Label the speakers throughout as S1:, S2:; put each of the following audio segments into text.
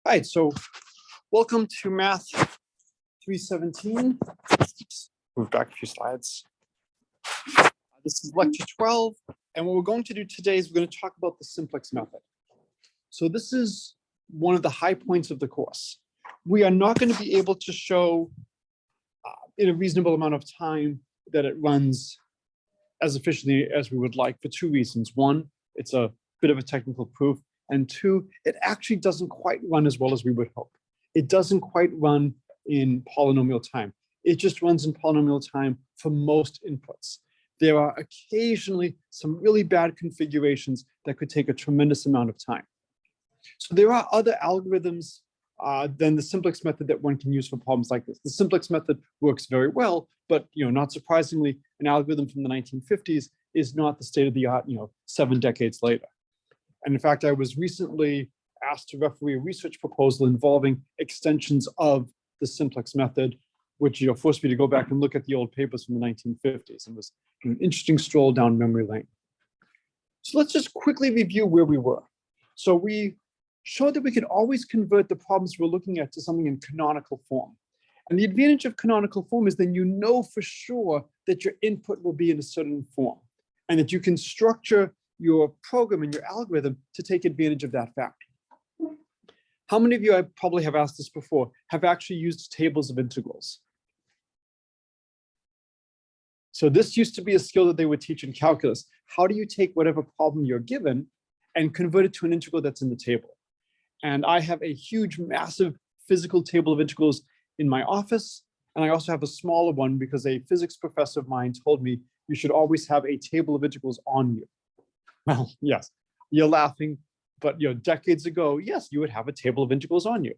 S1: All right, so welcome to Math317. Move back a few slides. This is lecture 12, and what we're going to do today is we're going to talk about the simplex method. So this is one of the high points of the course. We are not going to be able to show in a reasonable amount of time that it runs as efficiently as we would like for two reasons. One, it's a bit of a technical proof. And two, it actually doesn't quite run as well as we would hope. It doesn't quite run in polynomial time. It just runs in polynomial time for most inputs. There are occasionally some really bad configurations that could take a tremendous amount of time. So there are other algorithms than the simplex method that one can use for problems like this. The simplex method works very well, but not surprisingly, an algorithm from the 1950s is not the state of the art 7 decades later. And in fact, I was recently asked to referee a research proposal involving extensions of the simplex method, which forced me to go back and look at the old papers from the 1950s. And it was an interesting stroll down memory lane. So let's just quickly review where we were. So we showed that we could always convert the problems we're looking at to something in canonical form. And the advantage of canonical form is then you know for sure that your input will be in a certain form and that you can structure your program and your algorithm to take advantage of that fact. How many of you, I probably have asked this before, have actually used tables of integrals? So this used to be a skill that they would teach in calculus. How do you take whatever problem you're given and convert it to an integral that's in the table? And I have a huge, massive physical table of integrals in my office. And I also have a smaller one because a physics professor of mine told me you should always have a table of integrals on you. Well, yes, you're laughing, but decades ago, yes, you would have a table of integrals on you.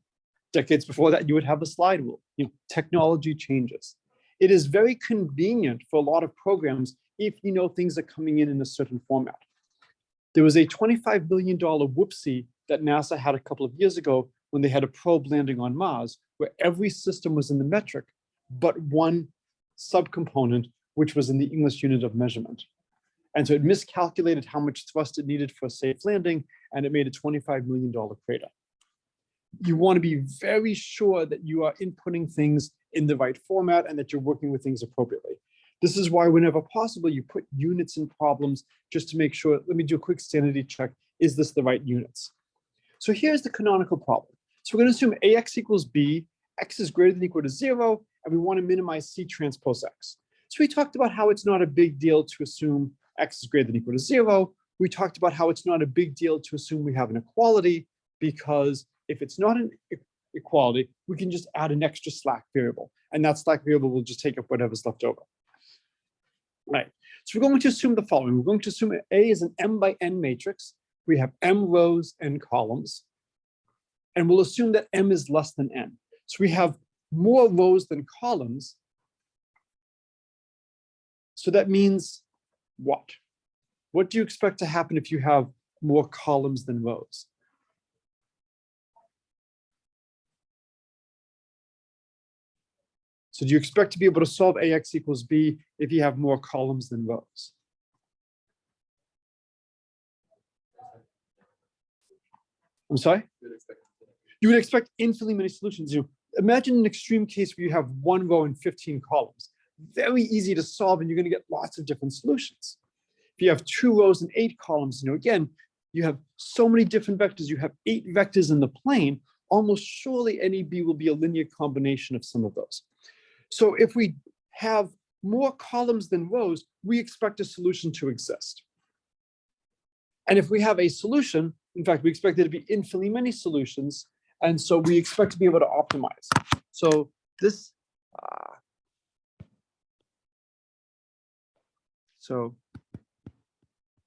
S1: Decades before that, you would have a slide rule. Technology changes. It is very convenient for a lot of programs if you know things are coming in a certain format. There was a $25 million whoopsie that NASA had a couple of years ago when they had a probe landing on Mars, where every system was in the metric, but one subcomponent, which was in the English unit of measurement. And so it miscalculated how much thrust it needed for a safe landing, and it made a $25 million crater. You want to be very sure that you are inputting things in the right format and that you're working with things appropriately. This is why whenever possible, you put units in problems just to make sure. Let me do a quick sanity check. Is this the right units? So here's the canonical problem. So we're going to assume AX equals B, X is greater than or equal to 0, and we want to minimize C transpose X. So we talked about how it's not a big deal to assume X is greater than or equal to 0. We talked about how it's not a big deal to assume we have an equality, because if it's not an equality, we can just add an extra slack variable. And that slack variable will just take up whatever's left over. Right. So we're going to assume the following. We're going to assume A is an m by n matrix. We have m rows and columns. And we'll assume that m is less than n. So we have more rows than columns. So that means what? What do you expect to happen if you have more columns than rows? So do you expect to be able to solve AX equals B if you have more columns than rows? I'm sorry? You would expect infinitely many solutions. Imagine an extreme case where you have 1 row and 15 columns. Very easy to solve, and you're going to get lots of different solutions. If you have 2 rows and 8 columns, again, you have so many different vectors. You have 8 vectors in the plane. Almost surely any B will be a linear combination of some of those. So if we have more columns than rows, we expect a solution to exist. And if we have a solution, in fact, we expect there to be infinitely many solutions. And so we expect to be able to optimize. So this,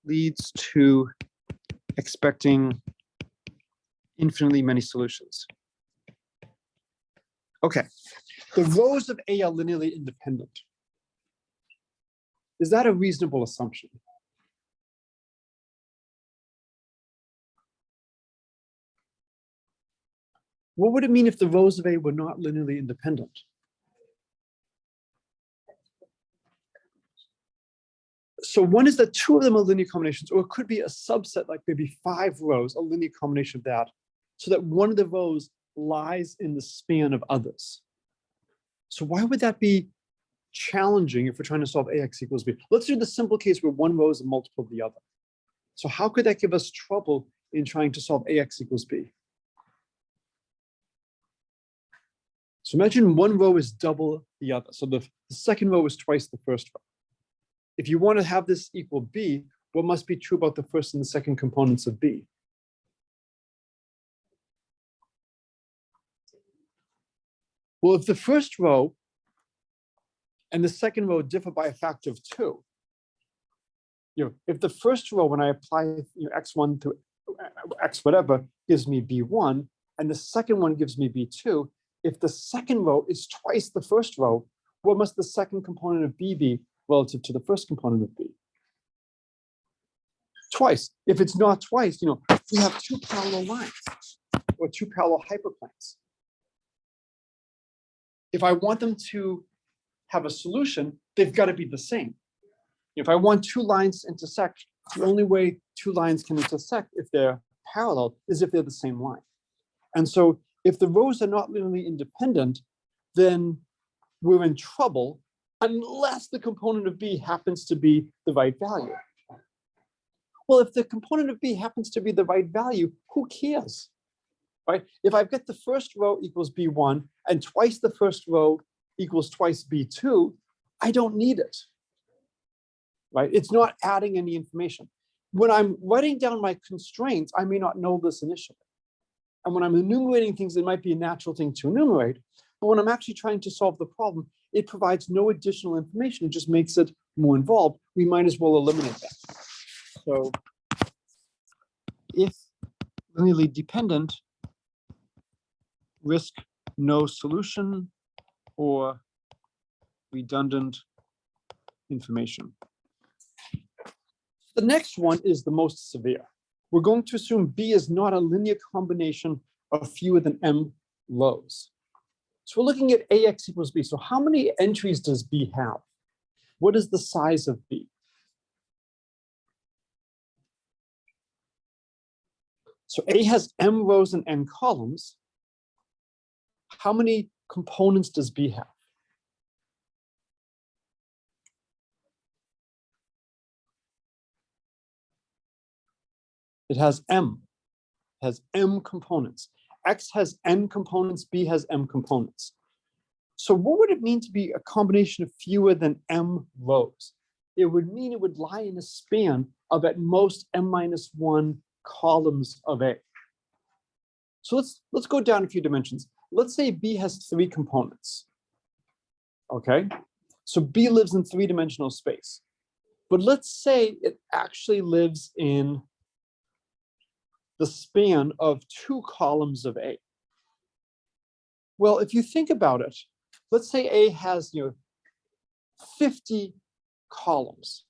S1: leads to expecting infinitely many solutions. Okay, the rows of A are linearly independent. Is that a reasonable assumption? What would it mean if the rows of A were not linearly independent? So one is that 2 of them are linear combinations, or it could be a subset, like maybe 5 rows, a linear combination of that. so that one of the rows lies in the span of others. So why would that be challenging if we're trying to solve AX equals B? Let's do the simple case where one row is a multiple of the other. So how could that give us trouble in trying to solve AX equals B? So imagine one row is double the other. So the second row is twice the first row. If you want to have this equal B, what must be true about the first and the second components of B? Well, if the first row and the second row differ by a factor of 2, if the first row, when I apply x1 to x whatever, gives me b1, and the second one gives me b2, if the second row is twice the first row, what must the second component of b be relative to the first component of b? Twice. If it's not twice, we have two parallel lines or two parallel hyperplanes. If I want them to have a solution, they've got to be the same. If I want two lines to intersect, the only way two lines can intersect if they're parallel is if they're the same line. And so if the rows are not linearly independent, then we're in trouble unless the component of B happens to be the right value. Well, if the component of B happens to be the right value, who cares? Right? If I've got the first row equals B1 and twice the first row equals twice B2, I don't need it. Right? It's not adding any information. When I'm writing down my constraints, I may not know this initially. And when I'm enumerating things, it might be a natural thing to enumerate. But when I'm actually trying to solve the problem, it provides no additional information. It just makes it more involved. We might as well eliminate that. So if linearly dependent, risk no solution or redundant information. The next one is the most severe. We're going to assume B is not a linear combination of fewer than m rows. So we're looking at AX equals B. So how many entries does B have? What is the size of B? So A has m rows and n columns. How many components does B have? It has m. It has m components. X has n components, B has m components. So what would it mean to be a combination of fewer than m rows? It would mean it would lie in a span of at most m-1 columns of A. So let's go down a few dimensions. Let's say B has 3 components. Okay, so B lives in 3-dimensional space. But let's say it actually lives in the span of 2 columns of A. Well, if you think about it, let's say A has 50 columns.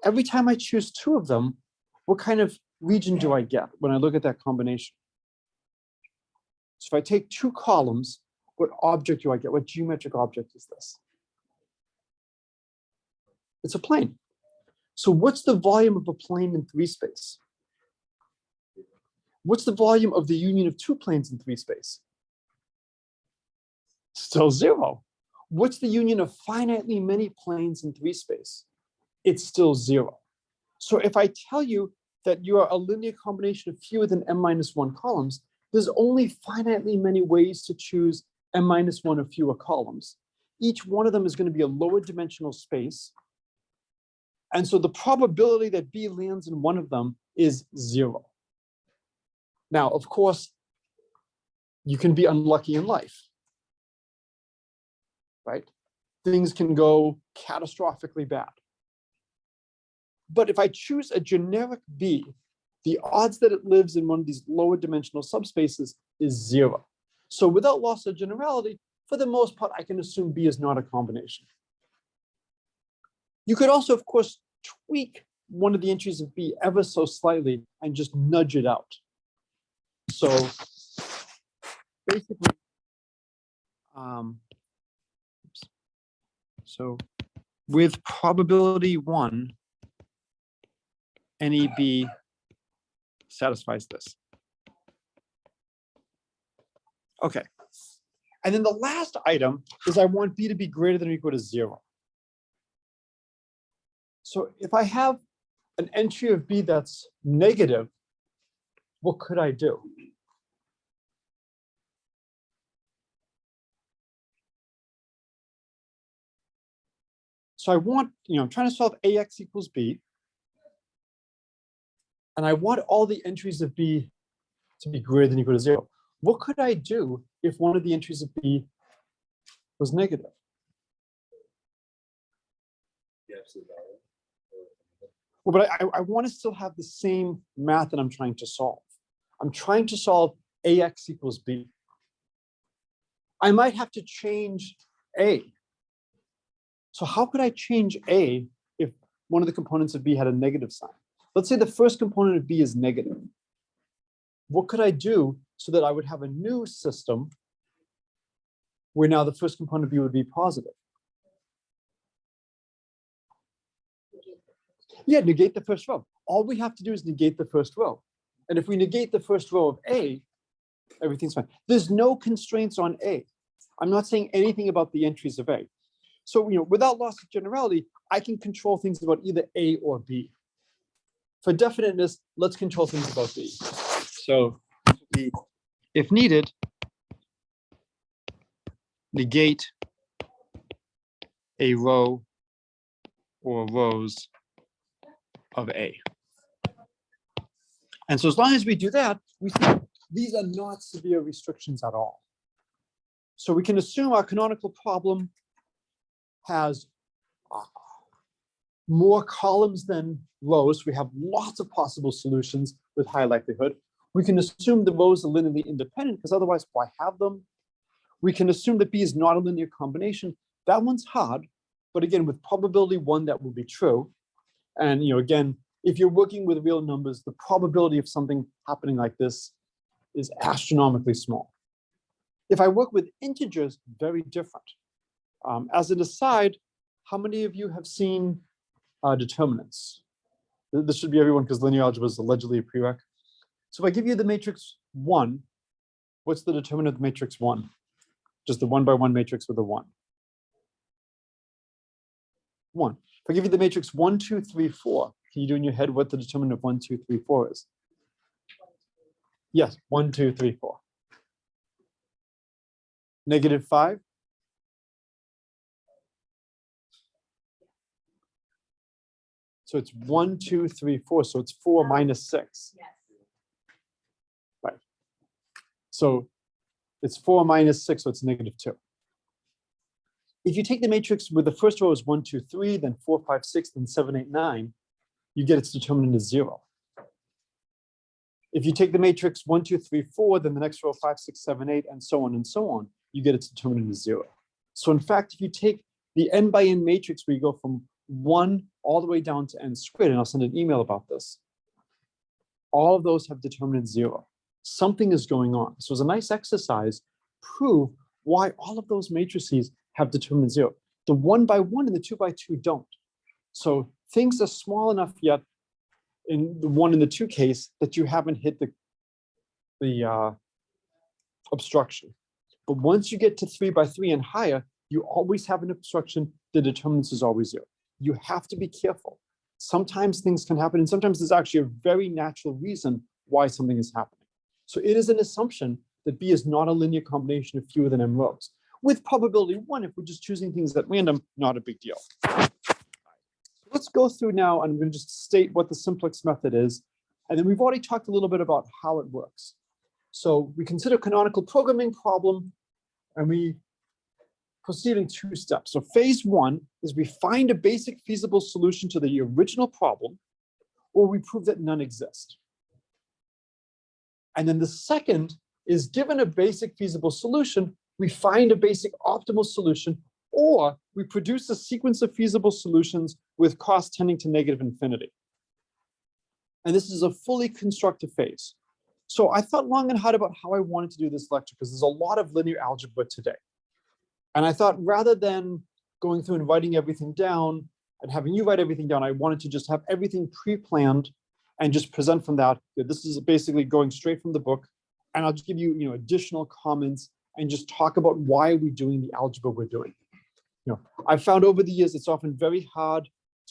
S1: Every time I choose 2 of them, what kind of region do I get when I look at that combination? So if I take 2 columns, what object do I get? What geometric object is this? It's a plane. So what's the volume of a plane in 3 space? What's the volume of the union of 2 planes in 3 space? Still 0. What's the union of finitely many planes in 3 space? It's still 0. So if I tell you that you are a linear combination of fewer than m-1 columns, there's only finitely many ways to choose m-1 or fewer columns. Each one of them is going to be a lower dimensional space. And so the probability that B lands in one of them is 0. Now, of course, you can be unlucky in life, right? Things can go catastrophically bad. But if I choose a generic B, the odds that it lives in one of these lower dimensional subspaces is 0. So without loss of generality, for the most part, I can assume B is not a combination. You could also, of course, tweak one of the entries of B ever so slightly and just nudge it out. So basically, so with probability 1, any B satisfies this. Okay. And then the last item is I want b to be greater than or equal to 0. So if I have an entry of b that's negative, what could I do? So I want, I'm trying to solve ax equals b. And I want all the entries of b to be greater than or equal to 0. What could I do if one of the entries of b was negative? Well, but I want to still have the same math that I'm trying to solve. I'm trying to solve ax equals b. I might have to change a. So how could I change a if one of the components of b had a negative sign? Let's say the first component of b is negative. What could I do so that I would have a new system where now the first component of b would be positive? Yeah, negate the first row. All we have to do is negate the first row. And if we negate the first row of a, everything's fine. There's no constraints on a. I'm not saying anything about the entries of a. So, without loss of generality, I can control things about either a or b. For definiteness, let's control things about b. So, if needed, negate a row or rows of a. And so as long as we do that, we see these are not severe restrictions at all. So we can assume our canonical problem has more columns than rows. We have lots of possible solutions with high likelihood. We can assume the rows are linearly independent because otherwise why have them? We can assume that B is not a linear combination. That one's hard, but again, with probability 1, that will be true. And again, if you're working with real numbers, the probability of something happening like this is astronomically small. If I work with integers, very different. As an aside, how many of you have seen determinants? This should be everyone because linear algebra is allegedly a prereq. So if I give you the matrix 1, what's the determinant of the matrix 1? Just the 1 by 1 matrix with a 1. 1. If I give you the matrix 1, 2, 3, 4, can you do in your head what the determinant of 1, 2, 3, 4 is? Yes, 1, 2, 3, 4. Negative 5. So it's 1, 2, 3, 4. So it's 4 minus 6.
S2: Yes.
S1: Right. So it's 4 minus 6, so it's negative 2. If you take the matrix where the first row is 1, 2, 3, then 4, 5, 6, then 7, 8, 9, you get its determinant as 0. If you take the matrix 1, 2, 3, 4, then the next row 5, 6, 7, 8, and so on, you get its determinant as 0. So in fact, if you take the n by n matrix where you go from 1 all the way down to n squared, and I'll send an email about this, all of those have determinant 0. Something is going on. So it's a nice exercise. Prove why all of those matrices have determinant 0. The 1 by 1 and the 2 by 2 don't. So things are small enough yet in the 1 and the 2 case that you haven't hit the obstruction. But once you get to 3 by 3 and higher, you always have an obstruction. The determinant is always 0. You have to be careful. Sometimes things can happen, and sometimes there's actually a very natural reason why something is happening. So it is an assumption that B is not a linear combination of fewer than m rows. With probability 1, if we're just choosing things at random, not a big deal. Let's go through now, and I'm going to just state what the simplex method is. And then we've already talked a little bit about how it works. So we consider canonical programming problem, and we proceed in 2 steps. So phase 1 is we find a basic feasible solution to the original problem, or we prove that none exist. And then the second is, given a basic feasible solution, we find a basic optimal solution, or we produce a sequence of feasible solutions with cost tending to negative infinity. And this is a fully constructive phase. So I thought long and hard about how I wanted to do this lecture, because there's a lot of linear algebra today. And I thought, rather than going through and writing everything down and having you write everything down, I wanted to just have everything pre-planned and just present from that. This is basically going straight from the book. And I'll just give you, additional comments and just talk about why we're doing the algebra we're doing. I've found over the years it's often very hard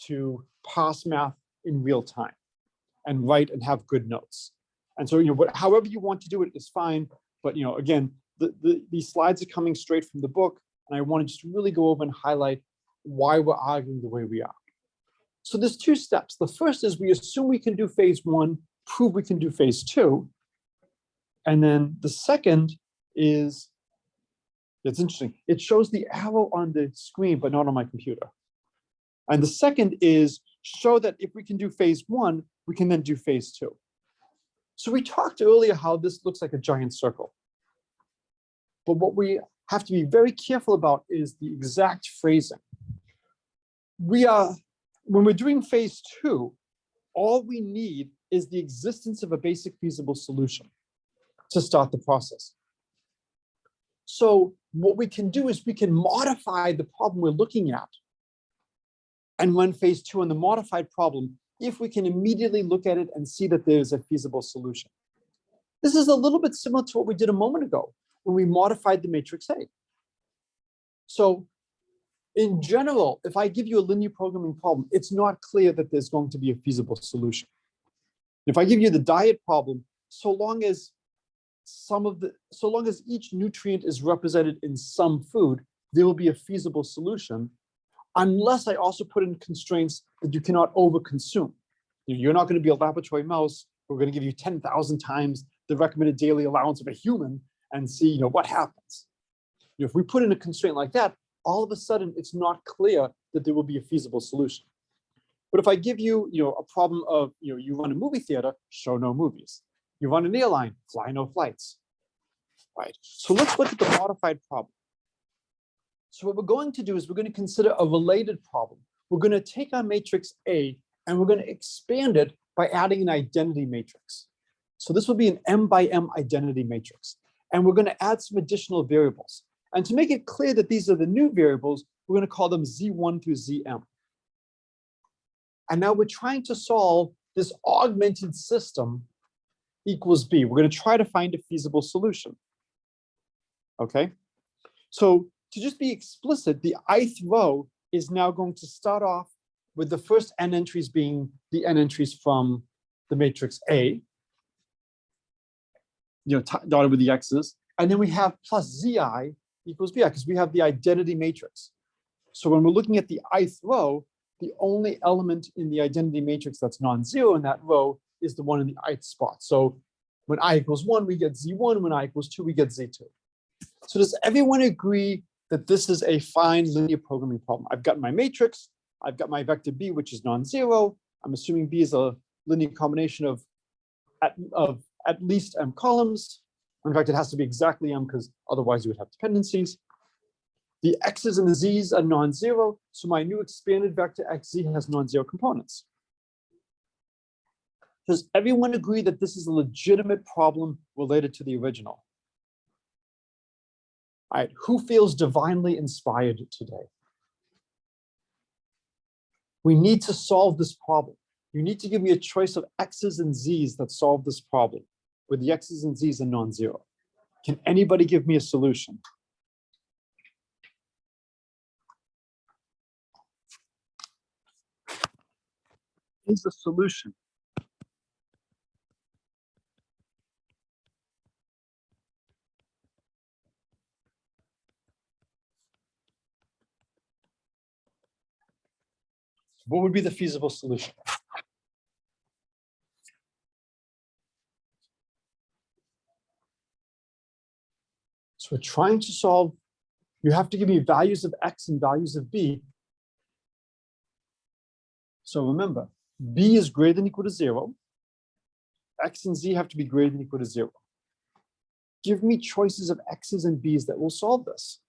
S1: to pass math in real time and write and have good notes. And so, however you want to do it is fine. But, again, these slides are coming straight from the book, and I want to just really go over and highlight why we're arguing the way we are. So there's two steps. The first is we assume we can do phase one, prove we can do phase two. And then the second is, it's interesting. It shows the arrow on the screen, but not on my computer. And the second is show that if we can do phase one, we can then do phase two. So we talked earlier how this looks like a giant circle. But what we have to be very careful about is the exact phrasing. When we're doing phase two, all we need is the existence of a basic feasible solution to start the process. So what we can do is we can modify the problem we're looking at and run phase two on the modified problem if we can immediately look at it and see that there's a feasible solution. This is a little bit similar to what we did a moment ago when we modified the matrix A. So in general, if I give you a linear programming problem, it's not clear that there's going to be a feasible solution. If I give you the diet problem, so long as each nutrient is represented in some food, there will be a feasible solution, unless I also put in constraints that you cannot overconsume. You're not going to be a laboratory mouse. We're going to give you 10,000 times the recommended daily allowance of a human and see, what happens. If we put in a constraint like that, all of a sudden it's not clear that there will be a feasible solution. But if I give you, a problem of, you run a movie theater, show no movies. You run an airline, fly no flights, right? So let's look at the modified problem. So what we're going to do is we're going to consider a related problem. We're going to take our matrix A and we're going to expand it by adding an identity matrix. So this will be an M by M identity matrix. And we're going to add some additional variables. And to make it clear that these are the new variables, we're going to call them Z1 through Zm. And now we're trying to solve this augmented system equals B. We're going to try to find a feasible solution. Okay, so to just be explicit, the ith row is now going to start off with the first n entries being the n entries from the matrix A, dotted with the x's, and then we have plus zi equals bi because we have the identity matrix. So when we're looking at the ith row, the only element in the identity matrix that's non-zero in that row is the one in the ith spot. So when I equals 1, we get Z1. When I equals 2, we get Z2. So does everyone agree that this is a fine linear programming problem? I've got my matrix. I've got my vector B, which is non-zero. I'm assuming B is a linear combination of at least m columns. In fact, it has to be exactly m because otherwise you would have dependencies. The x's and the z's are non-zero. So my new expanded vector xz has non-zero components. Does everyone agree that this is a legitimate problem related to the original? All right, who feels divinely inspired today? We need to solve this problem. You need to give me a choice of x's and z's that solve this problem, where the x's and z's are non-zero. Can anybody give me a solution? Here's a solution. What would be the feasible solution? So we're trying to solve, you have to give me values of x and values of b. So remember, b is greater than or equal to 0. X and z have to be greater than or equal to 0. Give me choices of x's and b's that will solve this.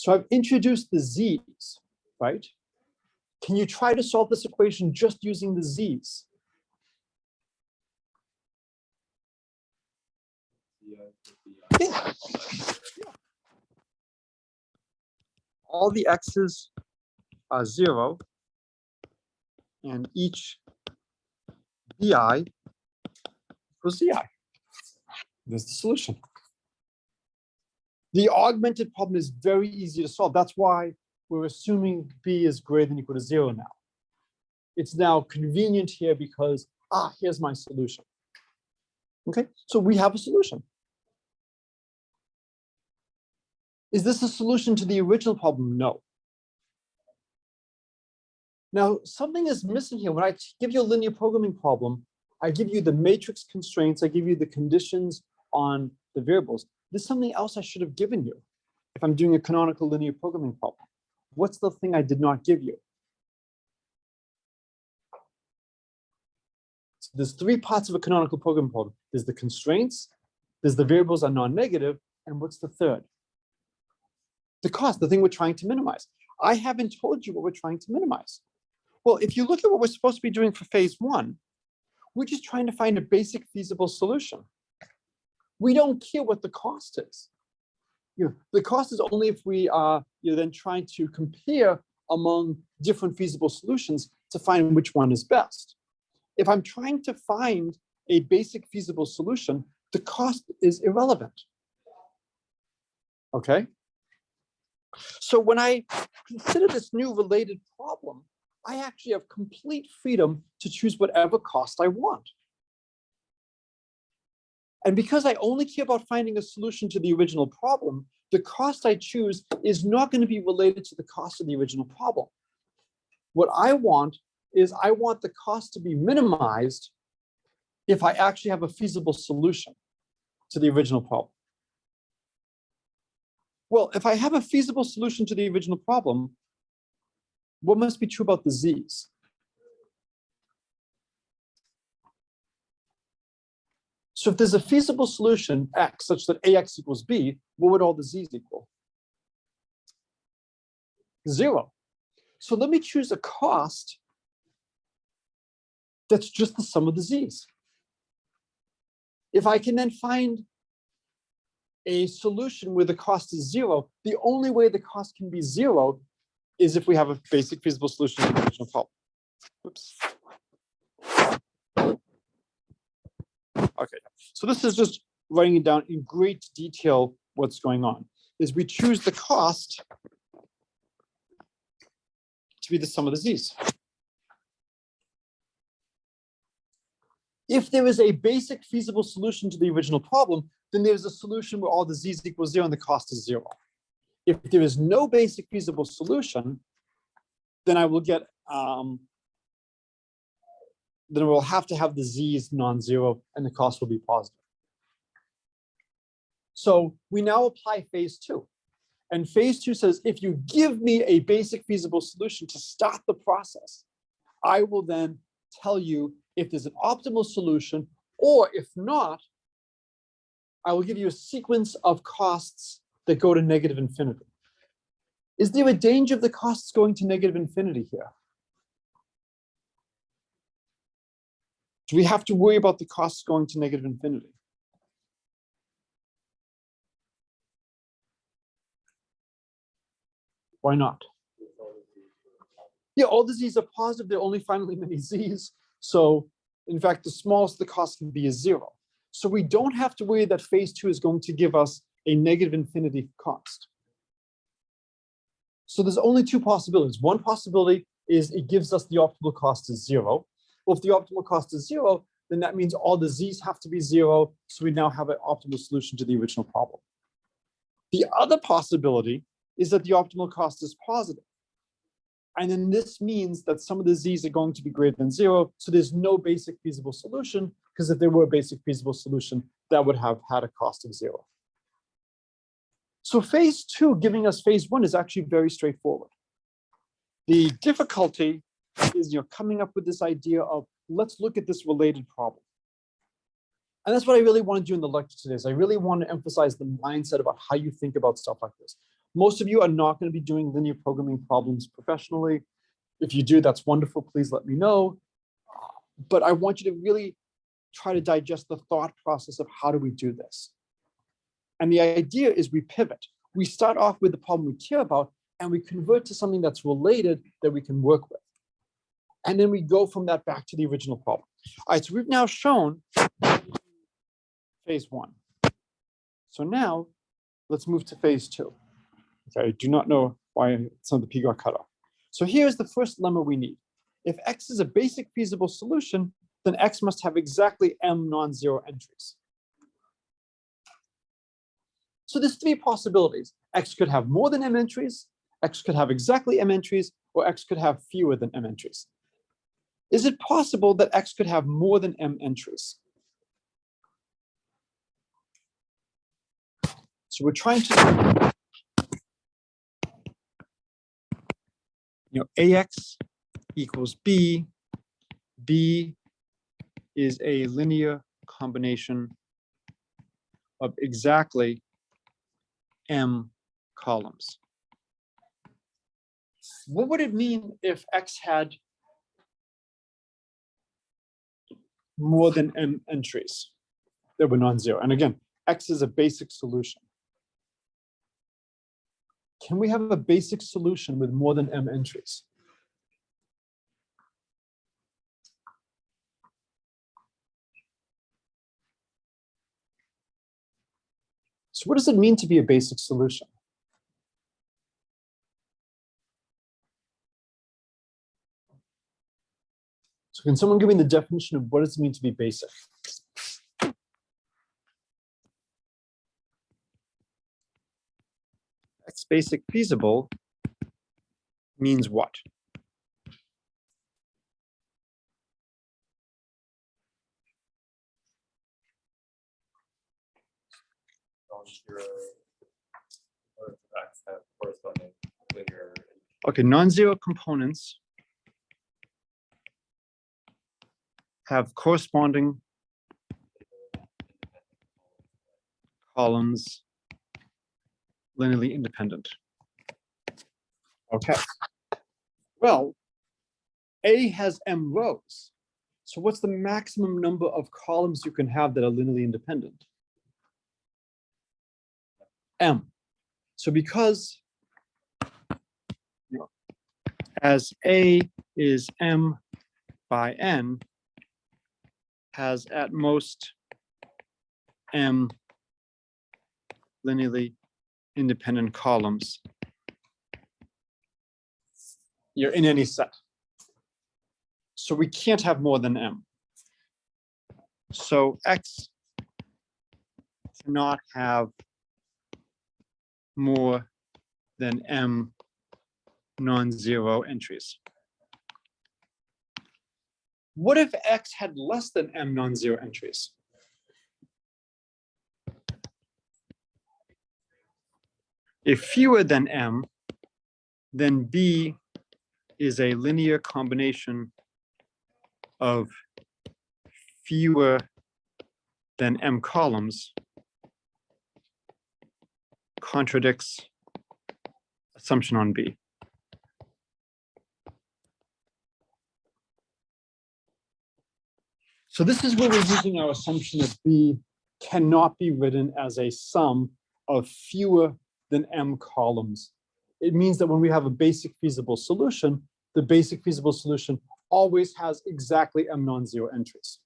S1: So I've introduced the z's, right? Can you try to solve this equation just using the z's? Yeah. all the x's are 0, and each bi equals zi. There's the solution. The augmented problem is very easy to solve. That's why we're assuming b is greater than or equal to 0 now. It's now convenient here because, here's my solution. Okay, so we have a solution. Is this a solution to the original problem? No. Now, something is missing here. When I give you a linear programming problem, I give you the matrix constraints, I give you the conditions on the variables. There's something else I should have given you if I'm doing a canonical linear programming problem. What's the thing I did not give you? So there's 3 parts of a canonical programming problem. There's the constraints, there's the variables are non-negative, and what's the third? The cost, the thing we're trying to minimize. I haven't told you what we're trying to minimize. Well, if you look at what we're supposed to be doing for phase 1, we're just trying to find a basic feasible solution. We don't care what the cost is. The cost is only if we are then trying to compare among different feasible solutions to find which one is best. If I'm trying to find a basic feasible solution, the cost is irrelevant. Okay? So when I consider this new related problem, I actually have complete freedom to choose whatever cost I want. And because I only care about finding a solution to the original problem, the cost I choose is not going to be related to the cost of the original problem. What I want is I want the cost to be minimized if I actually have a feasible solution to the original problem. Well, if I have a feasible solution to the original problem, what must be true about the z's? So if there's a feasible solution, x, such that ax equals b, what would all the z's equal? 0. So let me choose a cost that's just the sum of the z's. If I can then find a solution where the cost is 0, the only way the cost can be 0 is if we have a basic feasible solution to the original problem. Oops. Okay, so this is just writing it down in great detail what's going on. Is we choose the cost to be the sum of the z's. If there is a basic feasible solution to the original problem, then there's a solution where all the z's equal 0 and the cost is 0. If there is no basic feasible solution, then I will get, then we'll have to have the z's non-zero and the cost will be positive. So we now apply phase 2. And phase 2 says, if you give me a basic feasible solution to start the process, I will then tell you if there's an optimal solution, or if not, I will give you a sequence of costs that go to negative infinity. Is there a danger of the costs going to negative infinity here? Do we have to worry about the costs going to negative infinity? Why not? Yeah, all the z's are positive. There are only finitely many z's. So in fact, the smallest the cost can be is 0. So we don't have to worry that phase 2 is going to give us a negative infinity cost. So there's only 2 possibilities. One possibility is it gives us the optimal cost is 0. Well, if the optimal cost is 0, then that means all the z's have to be 0. So we now have an optimal solution to the original problem. The other possibility is that the optimal cost is positive. And then this means that some of the z's are going to be greater than 0. So there's no basic feasible solution, because if there were a basic feasible solution, that would have had a cost of 0. So phase 2, giving us phase 1, is actually very straightforward. The difficulty is coming up with this idea of, let's look at this related problem. And that's what I really want to do in the lecture today, is I really want to emphasize the mindset about how you think about stuff like this. Most of you are not going to be doing linear programming problems professionally. If you do, that's wonderful. Please let me know. But I want you to really try to digest the thought process of how do we do this. And the idea is we pivot. We start off with the problem we care about, and we convert to something that's related that we can work with. And then we go from that back to the original problem. All right, so we've now shown phase one. So now let's move to phase two. Okay, I do not know why some of the P got cut off. So here's the first lemma we need. If X is a basic feasible solution, then X must have exactly M non-zero entries. So there's three possibilities. X could have more than M entries, X could have exactly M entries, or X could have fewer than M entries. Is it possible that X could have more than M entries? So we're trying to, AX equals B. B is a linear combination of exactly M columns. What would it mean if X had more than M entries that were non-zero? And again, X is a basic solution. Can we have a basic solution with more than M entries? So what does it mean to be a basic solution? So can someone give me the definition of what does it mean to be basic? X basic feasible means what? Okay, non-zero components have corresponding columns linearly independent. Okay. Well, A has M rows. So what's the maximum number of columns you can have that are linearly independent? M. So because as A is M by N, has at most M linearly independent columns in any set. So we can't have more than M. So X cannot have more than M non-zero entries. What if X had less than M non-zero entries? If fewer than M, then B is a linear combination of fewer than M columns, contradicts assumption on B. So this is where we're using our assumption that B cannot be written as a sum of fewer than M columns. It means that when we have a basic feasible solution, the basic feasible solution always has exactly M non-zero entries.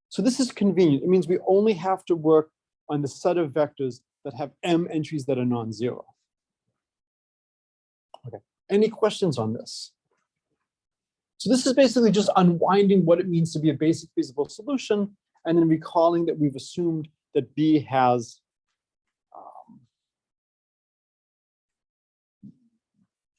S1: So this is convenient. It means we only have to work on the set of vectors that have M entries that are non-zero. Okay, any questions on this? So this is basically just unwinding what it means to be a basic feasible solution, and then recalling that we've assumed that B has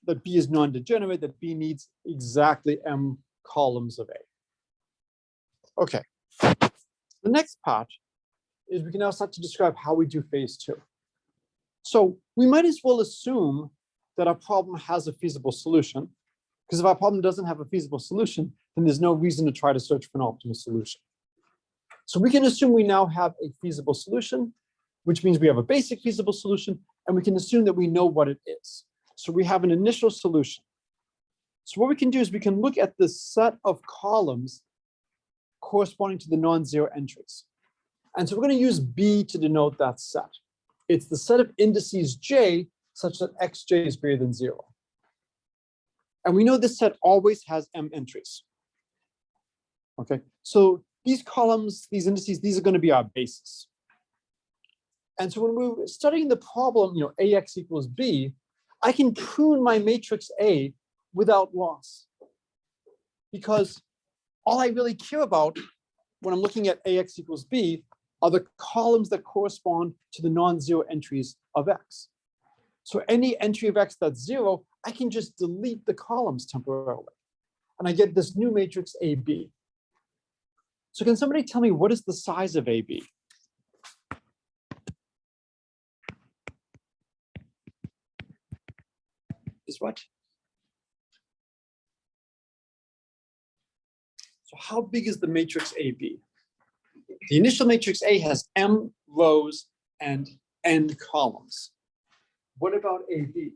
S1: that B is non-degenerate, that B needs exactly M columns of A. Okay, the next part is we can now start to describe how we do phase two. So we might as well assume that our problem has a feasible solution, because if our problem doesn't have a feasible solution, then there's no reason to try to search for an optimal solution. So we can assume we now have a feasible solution, which means we have a basic feasible solution, and we can assume that we know what it is. So we have an initial solution. So what we can do is we can look at the set of columns corresponding to the non-zero entries. And so we're going to use B to denote that set. It's the set of indices J such that xj is greater than 0. And we know this set always has m entries. Okay, so these columns, these indices, these are going to be our basis. And so when we're studying the problem, ax equals b, I can prune my matrix A without loss. Because all I really care about when I'm looking at ax equals b are the columns that correspond to the non-zero entries of x. So any entry of x that's 0, I can just delete the columns temporarily. And I get this new matrix AB. So can somebody tell me what is the size of AB? Is what? So how big is the matrix AB? The initial matrix A has m rows and n columns. What about AB?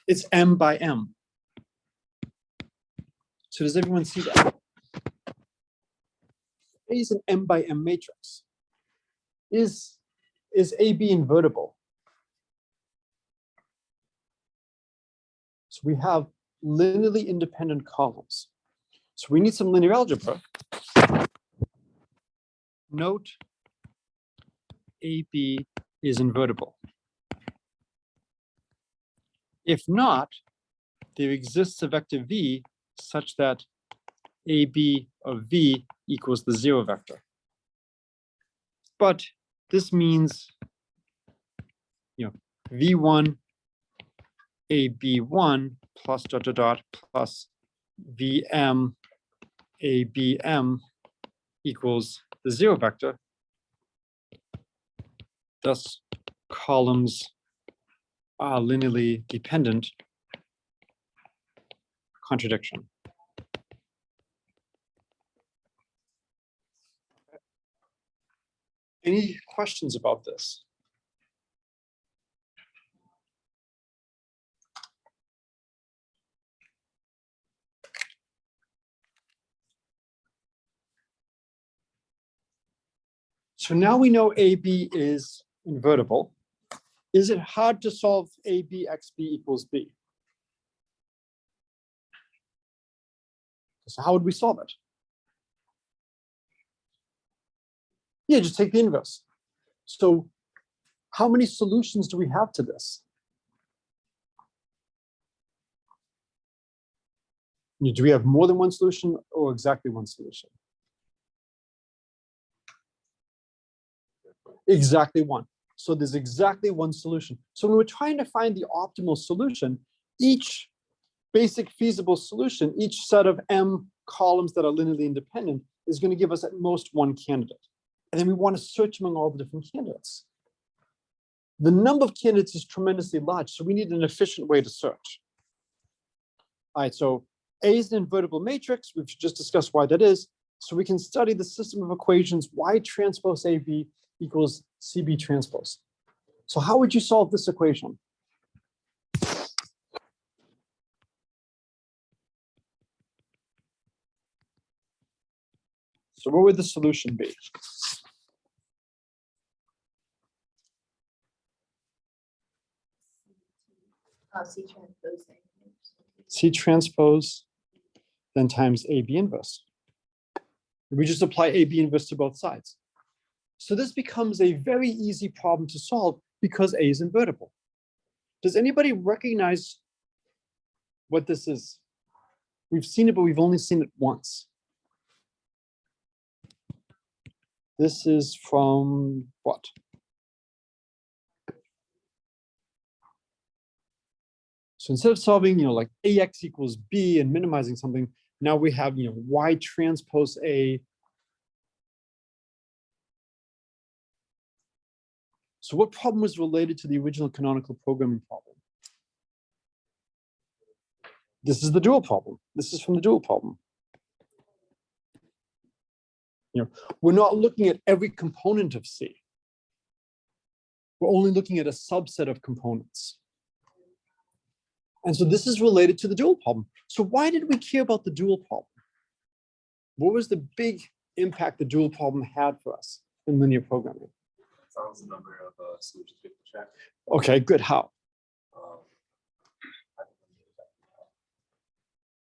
S1: It's m by m. So does everyone see that? A is an m by m matrix. Is AB invertible? So we have linearly independent columns. So we need some linear algebra. Note AB is invertible. If not, there exists a vector v such that AB of v equals the 0 vector. But this means, v1 AB1 plus ... plus VM ABM equals the 0 vector. Thus, columns are linearly dependent. Contradiction. Any questions about this? So now we know AB is invertible. Is it hard to solve AB x b equals b? So how would we solve it? Yeah, just take the inverse. So how many solutions do we have to this? Do we have more than one solution or exactly one solution? Exactly one. So there's exactly one solution. So when we're trying to find the optimal solution, each basic feasible solution, each set of m columns that are linearly independent is going to give us at most one candidate. And then we want to search among all the different candidates. The number of candidates is tremendously large, so we need an efficient way to search. All right, so A is an invertible matrix. We've just discussed why that is. So we can study the system of equations Y transpose AB equals CB transpose. So how would you solve this equation? So what would the solution be?
S2: C transpose.
S1: C transpose, then times AB inverse. We just apply AB inverse to both sides. So this becomes a very easy problem to solve because A is invertible. Does anybody recognize what this is? We've seen it, but we've only seen it once. This is from what? So instead of solving, like AX equals B and minimizing something, now we have, Y transpose A. So what problem was related to the original canonical programming problem? This is the dual problem. This is from the dual problem. We're not looking at every component of C. We're only looking at a subset of components. And so this is related to the dual problem. So why did we care about the dual problem? What was the big impact the dual problem had for us in linear programming?
S3: found the number of solutions we have to check.
S1: Okay, good. How?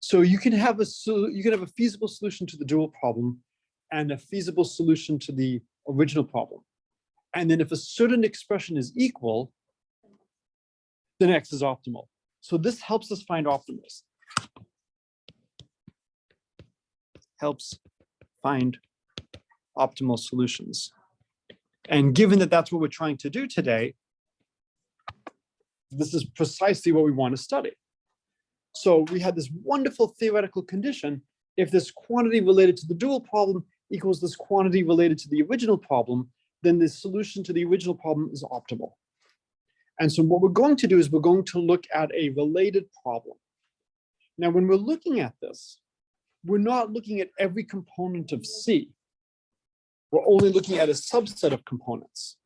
S1: So you can have a feasible solution to the dual problem and a feasible solution to the original problem. And then if a certain expression is equal, then X is optimal. So this helps us find optimals. Helps find optimal solutions. And given that that's what we're trying to do today, this is precisely what we want to study. So we had this wonderful theoretical condition. If this quantity related to the dual problem equals this quantity related to the original problem, then the solution to the original problem is optimal. And so what we're going to do is we're going to look at a related problem. Now, when we're looking at this, we're not looking at every component of C. We're only looking at a subset of components.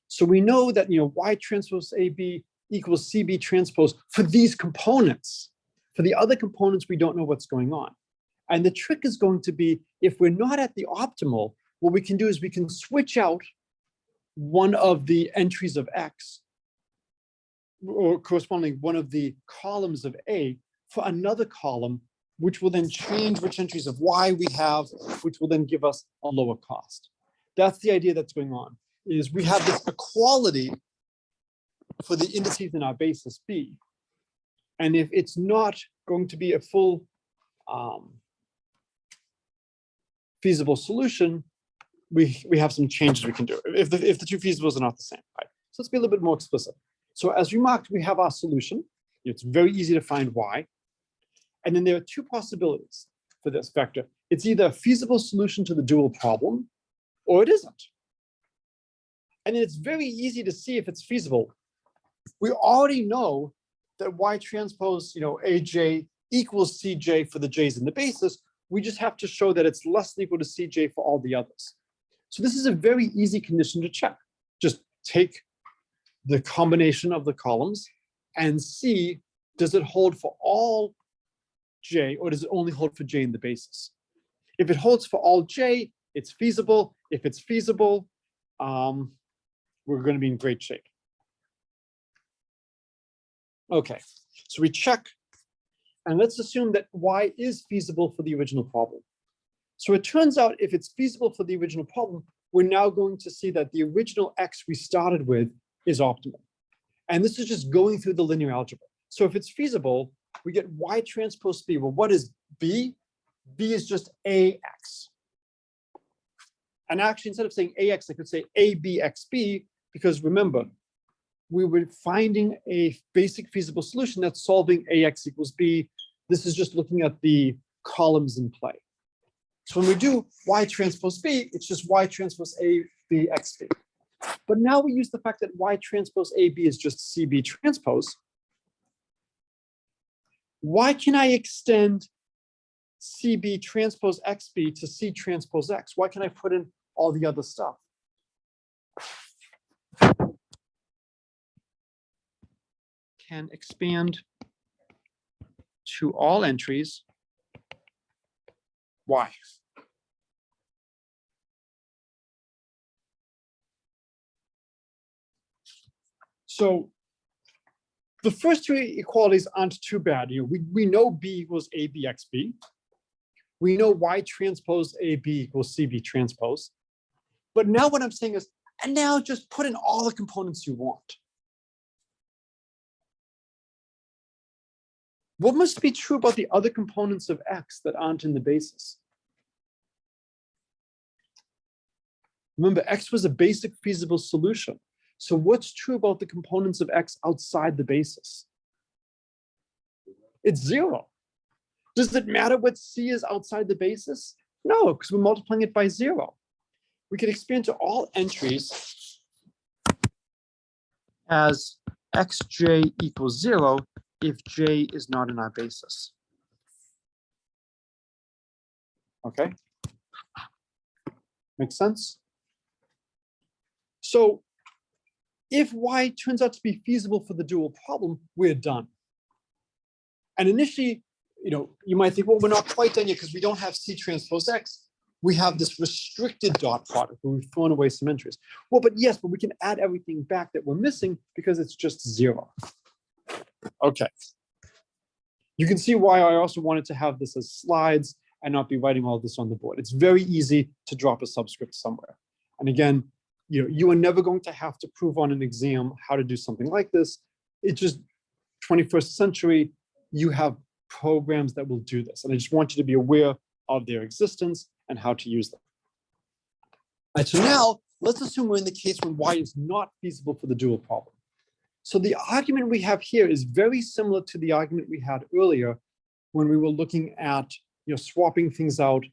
S1: So we know that Y transpose AB equals CB transpose for these components. For the other components, we don't know what's going on. And the trick is going to be, if we're not at the optimal, what we can do is we can switch out one of the entries of X, or corresponding one of the columns of A, for another column, which will then change which entries of Y we have, which will then give us a lower cost. That's the idea that's going on, is we have this equality for the indices in our basis B. And if it's not going to be a full feasible solution, we have some changes we can do if the two feasibles are not the same, right? So let's be a little bit more explicit. So as remarked, we have our solution. It's very easy to find Y. And then there are two possibilities for this vector. It's either a feasible solution to the dual problem, or it isn't. And then it's very easy to see if it's feasible. We already know that Y transpose, AJ equals CJ for the J's in the basis. We just have to show that it's less than equal to CJ for all the others. So this is a very easy condition to check. Just take the combination of the columns and see, does it hold for all J, or does it only hold for J in the basis? If it holds for all J, it's feasible. If it's feasible, we're going to be in great shape. Okay, so we check, and let's assume that Y is feasible for the original problem. So it turns out if it's feasible for the original problem, we're now going to see that the original X we started with is optimal. And this is just going through the linear algebra. So if it's feasible, we get Y transpose B. Well, what is B? B is just AX. And actually, instead of saying AX, I could say ABXB, because remember, we were finding a basic feasible solution that's solving AX equals B. This is just looking at the columns in play. So when we do Y transpose B, it's just Y transpose ABXB. But now we use the fact that Y transpose AB is just CB transpose. Why can I extend CB transpose XB to C transpose X? Why can I put in all the other stuff? Can expand to all entries. Why? So the first two equalities aren't too bad. We know B equals ABXB. We know Y transpose AB equals CB transpose. But now what I'm saying is, and now just put in all the components you want. What must be true about the other components of X that aren't in the basis? Remember, X was a basic feasible solution. So what's true about the components of X outside the basis? It's 0. Does it matter what C is outside the basis? No, because we're multiplying it by 0. We can expand to all entries as xj equals 0 if J is not in our basis. Okay? Makes sense? So if Y turns out to be feasible for the dual problem, we're done. And initially, you might think, well, we're not quite done yet because we don't have C transpose X. we have this restricted dot product where we've thrown away some entries. Well, but yes, but we can add everything back that we're missing because it's just 0. Okay. You can see why I also wanted to have this as slides and not be writing all this on the board. It's very easy to drop a subscript somewhere. And again, you are never going to have to prove on an exam how to do something like this. It's just 21st century, you have programs that will do this. And I just want you to be aware of their existence and how to use them. All right, so now let's assume we're in the case when y is not feasible for the dual problem. So the argument we have here is very similar to the argument we had earlier when we were looking at swapping things out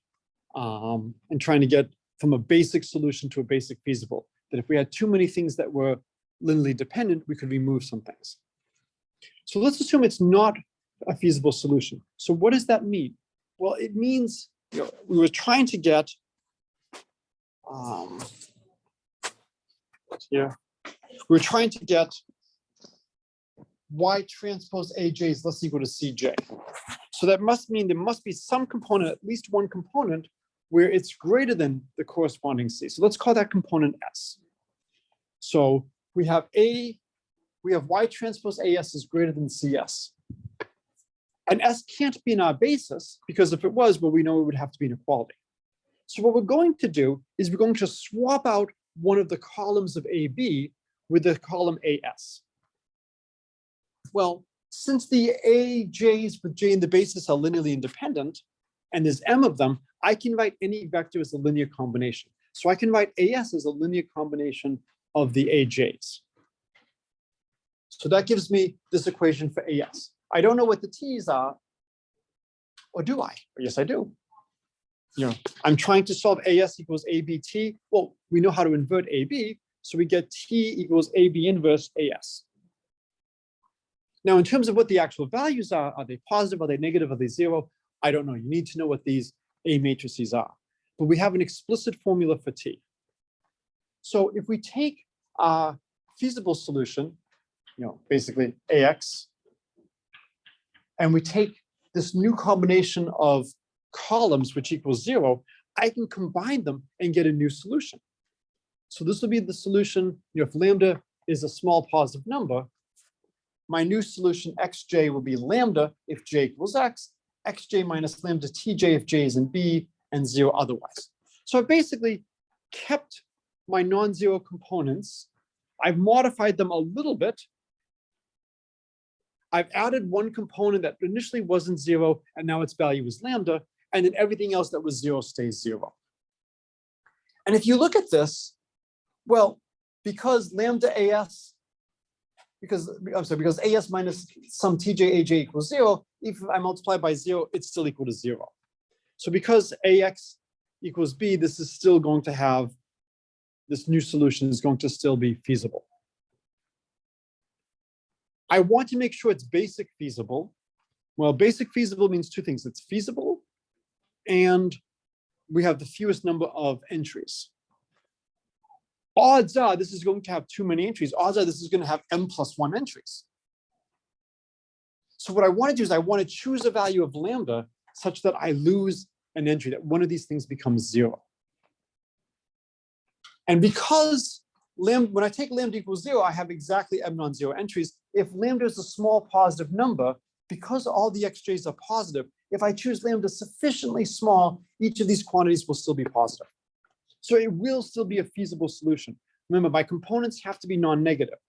S1: and trying to get from a basic solution to a basic feasible. That if we had too many things that were linearly dependent, we could remove some things. So let's assume it's not a feasible solution. So what does that mean? Well, it means we were trying to get we're trying to get y transpose aj is less equal to cj. So that must mean there must be some component, at least one component, where it's greater than the corresponding c. So let's call that component s. So we have y transpose as is greater than cs. And s can't be in our basis, because if it was, well, we know it would have to be an equality. So what we're going to do is we're going to swap out one of the columns of AB with the column AS. Well, since the AJs with J in the basis are linearly independent, and there's M of them, I can write any vector as a linear combination. So I can write AS as a linear combination of the AJs. So that gives me this equation for AS. I don't know what the T's are, or do I? Yes, I do. I'm trying to solve AS equals ABT. Well, we know how to invert AB, so we get T equals AB inverse AS. Now, in terms of what the actual values are they positive, are they negative, are they 0? I don't know. You need to know what these A matrices are. But we have an explicit formula for T. So if we take a feasible solution, basically AX, and we take this new combination of columns, which equals 0, I can combine them and get a new solution. So this will be the solution, if lambda is a small positive number, my new solution xj will be lambda if j equals x, xj minus lambda tj if j is in B, and 0 otherwise. So I basically kept my non-zero components. I've modified them a little bit. I've added one component that initially wasn't 0, and now its value is lambda, and then everything else that was 0 stays 0. And if you look at this, well, because lambda as, because as minus some tj aj equals 0, if I multiply by 0, it's still equal to 0. So because ax equals b, this is still going to have, this new solution is going to still be feasible. I want to make sure it's basic feasible. Well, basic feasible means two things. It's feasible, and we have the fewest number of entries. Odds are this is going to have too many entries. Odds are this is going to have m+1 entries. So what I want to do is I want to choose a value of lambda such that I lose an entry, that one of these things becomes 0. And because when I take lambda equals 0, I have exactly m non-zero entries. If lambda is a small positive number, because all the xj's are positive, if I choose lambda sufficiently small, each of these quantities will still be positive. So it will still be a feasible solution. Remember, my components have to be non-negative.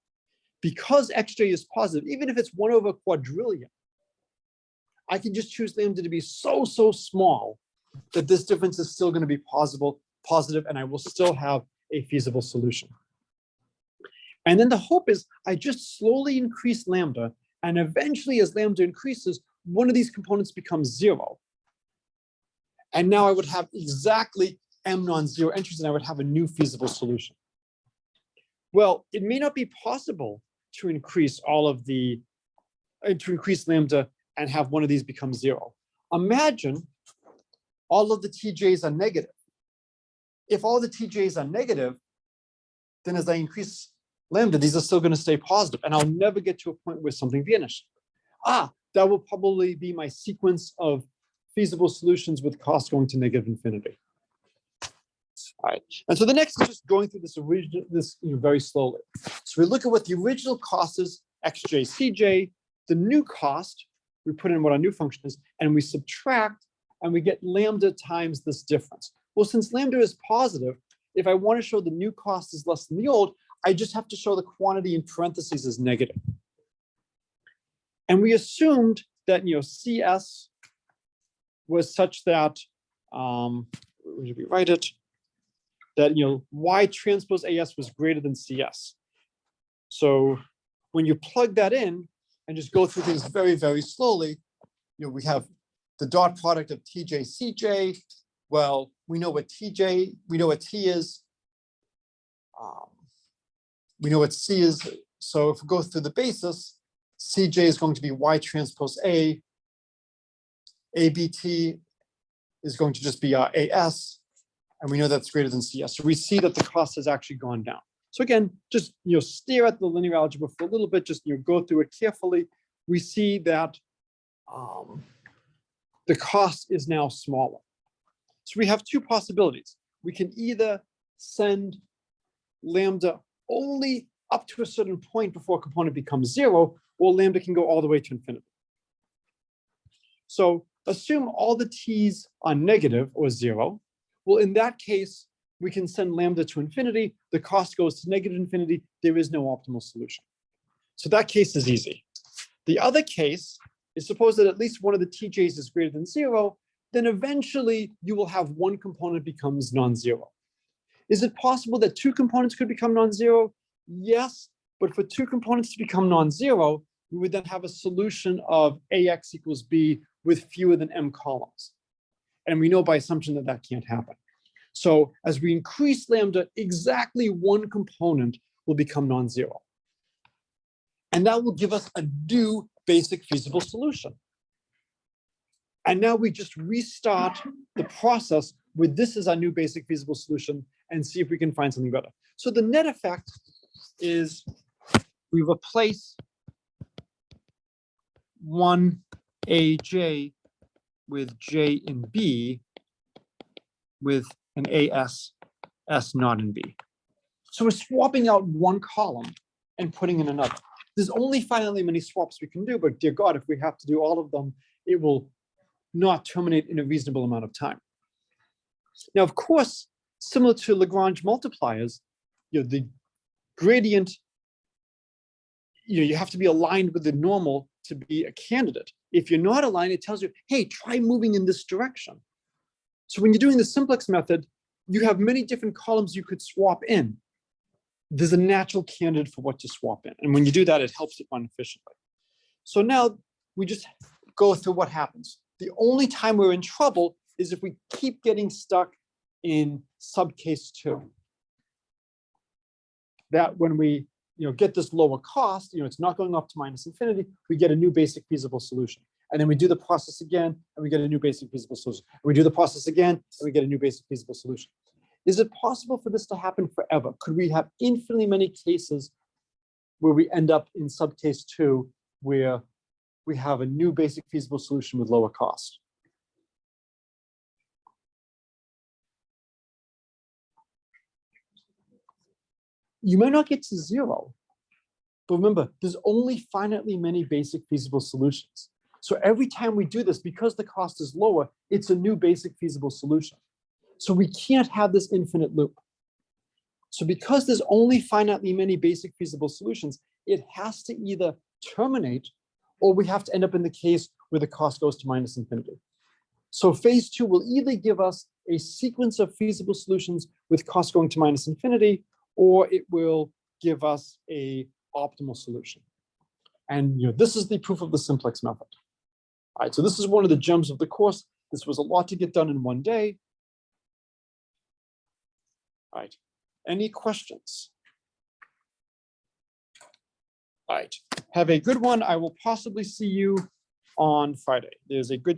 S1: Because xj is positive, even if it's 1 over a quadrillion, I can just choose lambda to be so small that this difference is still going to be positive, and I will still have a feasible solution. And then the hope is I just slowly increase lambda, and eventually as lambda increases, one of these components becomes 0. And now I would have exactly m non-zero entries, and I would have a new feasible solution. Well, it may not be possible to increase lambda and have one of these become 0. Imagine all of the tj's are negative. If all the tj's are negative, then as I increase lambda, these are still going to stay positive, and I'll never get to a point where something vanished. That will probably be my sequence of feasible solutions with cost going to negative infinity. All right, and so the next is just going through this original, very slowly. So we look at what the original cost is, xj, cj, the new cost, we put in what our new function is, and we subtract, and we get lambda times this difference. Well, since lambda is positive, if I want to show the new cost is less than the old, I just have to show the quantity in parentheses is negative. And we assumed that, CS was such that, where did we write it? That, Y transpose AS was greater than CS. So when you plug that in and just go through things very, very slowly, we have the dot product of TJ, CJ. Well, we know what TJ, we know what T is. We know what C is. So if we go through the basis, CJ is going to be Y transpose A. ABT is going to just be AS. And we know that's greater than CS. So we see that the cost has actually gone down. So again, just stare at the linear algebra for a little bit, just go through it carefully. We see that the cost is now smaller. So we have two possibilities. We can either send lambda only up to a certain point before a component becomes 0, or lambda can go all the way to infinity. So assume all the t's are negative or 0. Well, in that case, we can send lambda to infinity. The cost goes to negative infinity. There is no optimal solution. So that case is easy. The other case is suppose that at least one of the tj's is greater than 0, then eventually you will have one component becomes non-zero. Is it possible that two components could become non-zero? Yes, but for two components to become non-zero, we would then have a solution of AX equals B with fewer than M columns. And we know by assumption that that can't happen. So as we increase lambda, exactly one component will become non-zero. And that will give us a new basic feasible solution. And now we just restart the process with this as our new basic feasible solution and see if we can find something better. So the net effect is we replace 1AJ with J in B with an AS, S not in B. So we're swapping out one column and putting in another. There's only finitely many swaps we can do, but dear God, if we have to do all of them, it will not terminate in a reasonable amount of time. Now, of course, similar to Lagrange multipliers, the gradient, you have to be aligned with the normal to be a candidate. If you're not aligned, it tells you, hey, try moving in this direction. So when you're doing the simplex method, you have many different columns you could swap in. There's a natural candidate for what to swap in. And when you do that, it helps it run efficiently. So now we just go through what happens. The only time we're in trouble is if we keep getting stuck in subcase 2. That when we get this lower cost, it's not going up to minus infinity, we get a new basic feasible solution. And then we do the process again, and we get a new basic feasible solution. And we do the process again, and we get a new basic feasible solution. Is it possible for this to happen forever? Could we have infinitely many cases where we end up in subcase 2, where we have a new basic feasible solution with lower cost? You might not get to 0, but remember, there's only finitely many basic feasible solutions. So every time we do this, because the cost is lower, it's a new basic feasible solution. So we can't have this infinite loop. So because there's only finitely many basic feasible solutions, it has to either terminate, or we have to end up in the case where the cost goes to minus infinity. So phase 2 will either give us a sequence of feasible solutions with cost going to minus infinity, or it will give us a optimal solution. And this is the proof of the simplex method. All right, so this is one of the gems of the course. This was a lot to get done in one day. All right, any questions? All right, have a good one. I will possibly see you on Friday. There's a good